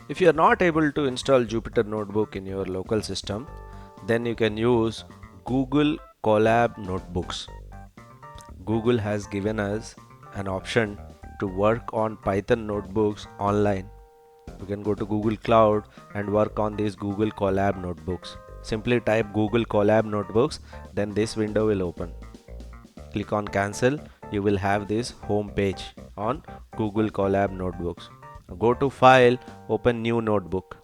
If you are not able to install Jupyter Notebook in your local system, then you can use Google Colab Notebooks. Google has given us an option to work on Python notebooks online. You can go to Google Cloud and work on these Google Colab notebooks. Simply type Google Colab notebooks, then this window will open. Click on cancel. You will have this home page on Google Colab notebooks. Go to file, open new notebook.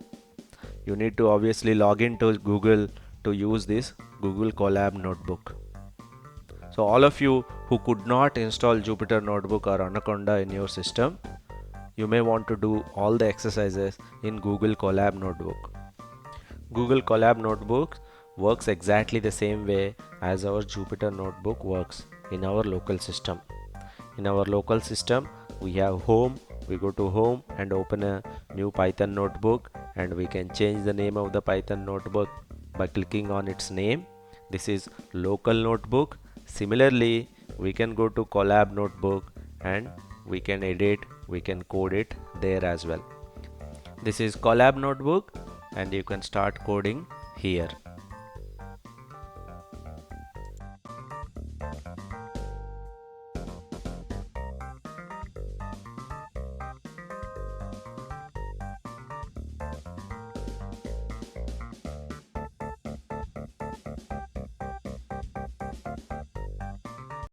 You need to obviously log into Google to use this Google Colab notebook. So all of you who could not install Jupyter Notebook or Anaconda in your system, you may want to do all the exercises in Google Colab Notebook. Google Colab Notebook works exactly the same way as our Jupyter Notebook works in our local system. In our local system, we have home. We go to home and open a new Python notebook, and we can change the name of the Python notebook by clicking on its name. This is local notebook. Similarly, we can go to Colab notebook and we can edit, we can code it there as well. This is Colab notebook and you can start coding here.